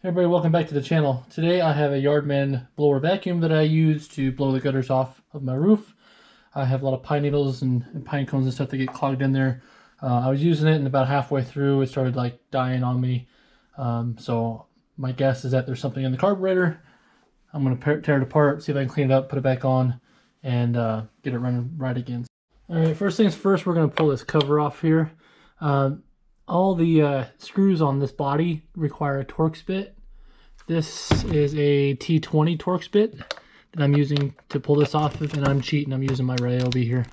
Hey everybody, welcome back to the channel. Today I have a Yardman blower vacuum that I use to blow the gutters off of my roof. I have a lot of pine needles and pine cones and stuff that get clogged in there. I was using it, and about halfway through it started like dying on me. So my guess is that there's something in the carburetor. I'm going to tear it apart, see if I can clean it up, put it back on, and get it running right again. Alright, first things first, we're going to pull this cover off here. All the screws on this body require a Torx bit. This is a T20 Torx bit that I'm using to pull this off of, and I'm cheating. I'm using my Ryobi here.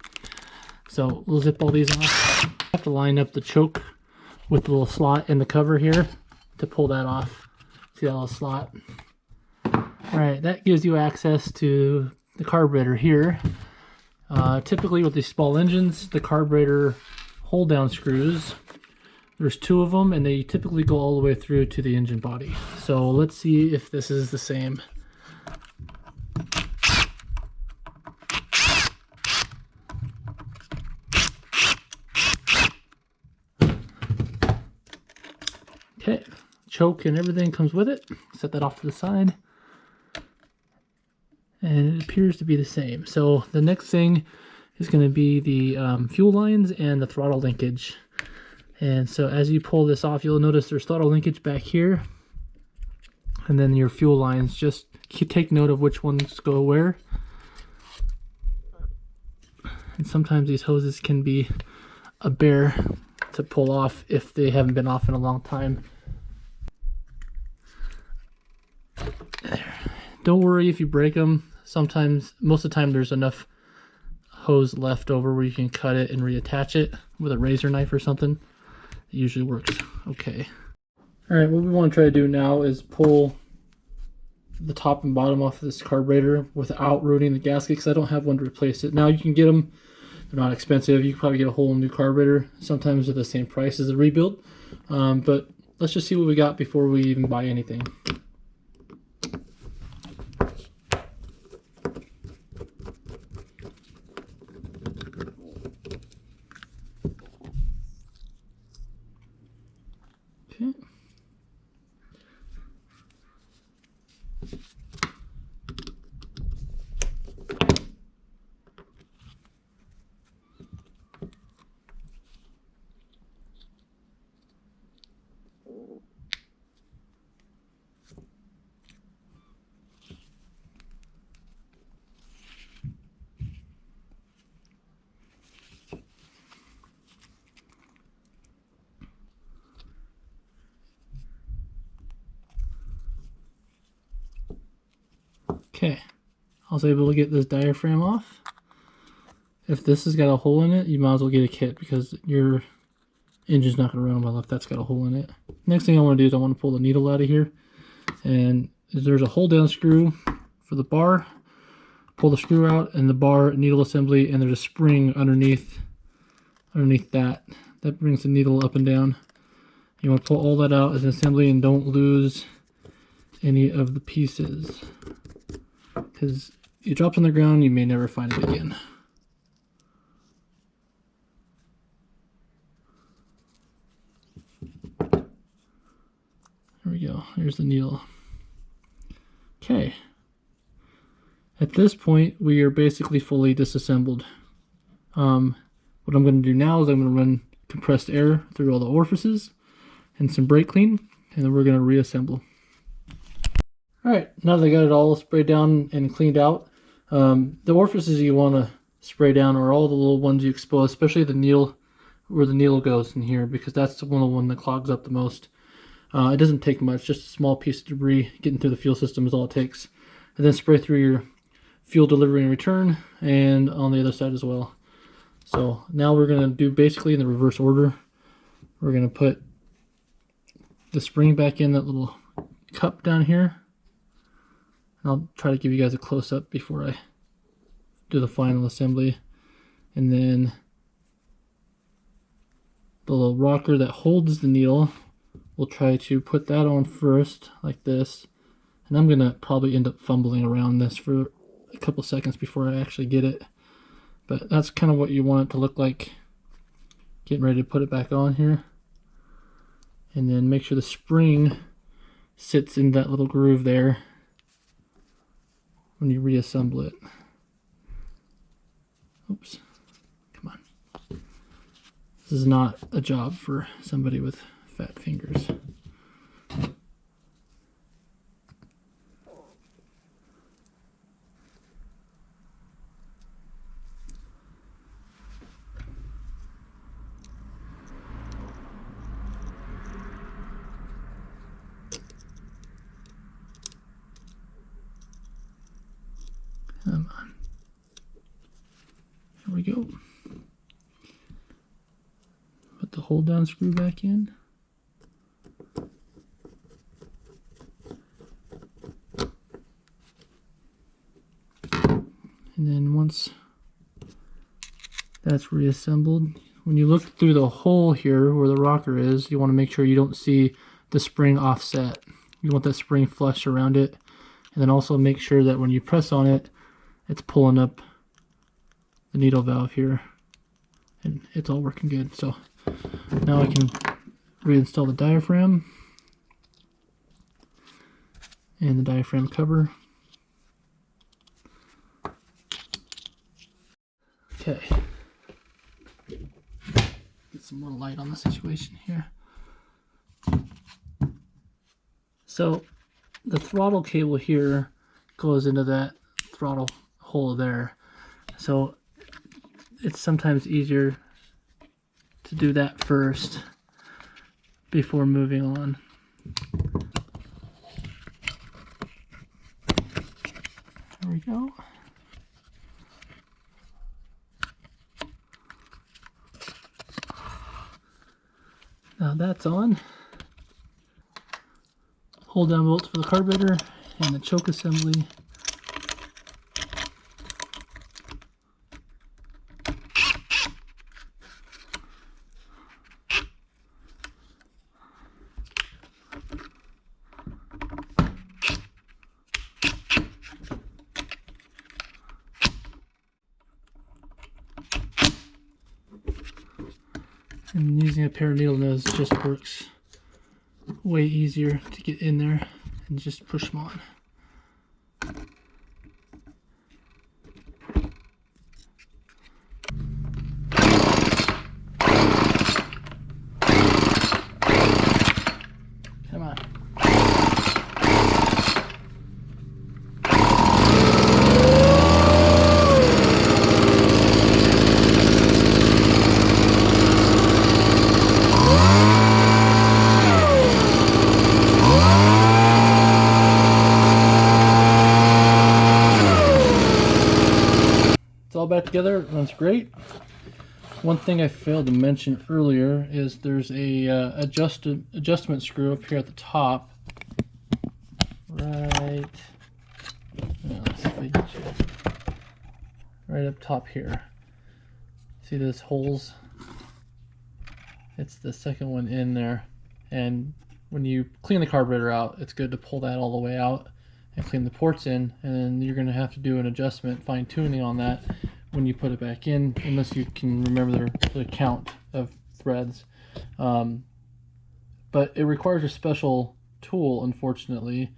So we'll zip all these off. I have to line up the choke with the little slot in the cover here to pull that off. See that little slot? Alright, that gives you access to the carburetor here. Typically with these small engines, the carburetor hold down screws, there's two of them, and they typically go all the way through to the engine body. So let's see if this is the same. Okay, choke and everything comes with it. Set that off to the side. And it appears to be the same. So the next thing is going to be the fuel lines and the throttle linkage. And so as you pull this off, you'll notice there's throttle linkage back here, and then your fuel lines. Just take note of which ones go where. And sometimes these hoses can be a bear to pull off if they haven't been off in a long time. Don't worry if you break them. Sometimes, most of the time, there's enough hose left over where you can cut it and reattach it with a razor knife or something. It usually works okay. Alright, what we want to try to do now is pull the top and bottom off of this carburetor without ruining the gasket, because I don't have one to replace it. Now you can get them, they're not expensive. You can probably get a whole new carburetor. Sometimes they're the same price as a rebuild. But let's just see what we got before we even buy anything. Okay. Okay, I was able to get this diaphragm off. If this has got a hole in it, you might as well get a kit, because your engine's not going to run well if that's got a hole in it. Next thing I want to do is I want to pull the needle out of here. And there's a hold down screw for the bar. Pull the screw out, and the bar needle assembly, and there's a spring underneath that. That brings the needle up and down. You want to pull all that out as an assembly and don't lose any of the pieces, because it drops on the ground, you may never find it again. There we go. Here's the needle. Okay. At this point, we are basically fully disassembled. What I'm going to do now is I'm going to run compressed air through all the orifices and some brake clean, and then we're going to reassemble. Alright, now that I got it all sprayed down and cleaned out, the orifices you want to spray down are all the little ones you expose, especially the needle, where the needle goes in here, because that's the one that clogs up the most. It doesn't take much, just a small piece of debris getting through the fuel system is all it takes. And then spray through your fuel delivery and return, and on the other side as well. So now we're going to do basically in the reverse order. We're going to put the spring back in that little cup down here. I'll try to give you guys a close-up before I do the final assembly. And then the little rocker that holds the needle, we'll try to put that on first, like this. And I'm going to probably end up fumbling around this for a couple seconds before I actually get it. But that's kind of what you want it to look like. Getting ready to put it back on here. And then make sure the spring sits in that little groove there when you reassemble it. Oops, come on. This is not a job for somebody with fat fingers. Come on. There we go. Put the hold down screw back in. And then once that's reassembled, when you look through the hole here where the rocker is, you want to make sure you don't see the spring offset. You want that spring flush around it. And then also make sure that when you press on it, it's pulling up the needle valve here. And it's all working good. So now I can reinstall the diaphragm and the diaphragm cover. Okay. Get some more light on the situation here. So the throttle cable here goes into that throttle hole there. So it's sometimes easier to do that first before moving on. There we go. Now that's on. Hold down bolts for the carburetor and the choke assembly. And using a pair of needle nose just works way easier to get in there and just push them on. Come on. All back together, it runs great. One thing I failed to mention earlier is there's a adjustment screw up here at the top, right up top here. See those holes? It's the second one in there, and when you clean the carburetor out, it's good to pull that all the way out and clean the ports in, and then you're going to have to do an adjustment, fine-tuning on that when you put it back in, unless you can remember the count of threads. But it requires a special tool, unfortunately.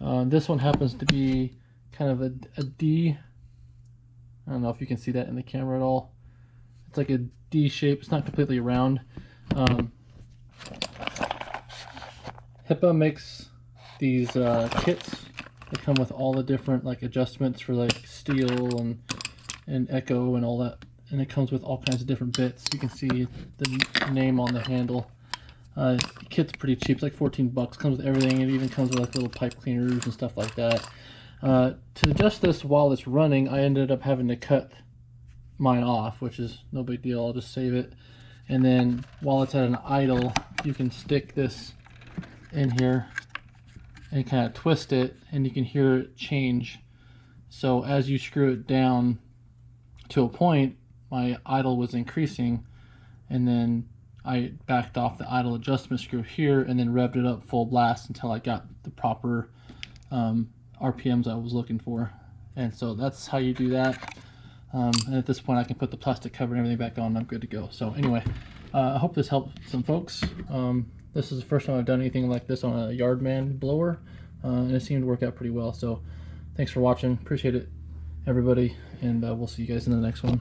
This one happens to be kind of a D. I don't know if you can see that in the camera at all. It's like a D shape. It's not completely round. HIPAA makes these kits. They come with all the different like adjustments for like steel and echo and all that, and it comes with all kinds of different bits. You can see the name on the handle. The kit's pretty cheap. It's like 14 bucks. Comes with everything. It even comes with like little pipe cleaners and stuff like that. To adjust this while it's running, I ended up having to cut mine off, which is no big deal. I'll just save it. And then while it's at an idle, you can stick this in here and kind of twist it, and you can hear it change. So as you screw it down to a point, my idle was increasing, and then I backed off the idle adjustment screw here and then revved it up full blast until I got the proper RPMs I was looking for. And so that's how you do that. And at this point I can put the plastic cover and everything back on and I'm good to go. So anyway, I hope this helped some folks. This is the first time I've done anything like this on a Yardman blower, and it seemed to work out pretty well. So thanks for watching. Appreciate it, everybody, and we'll see you guys in the next one.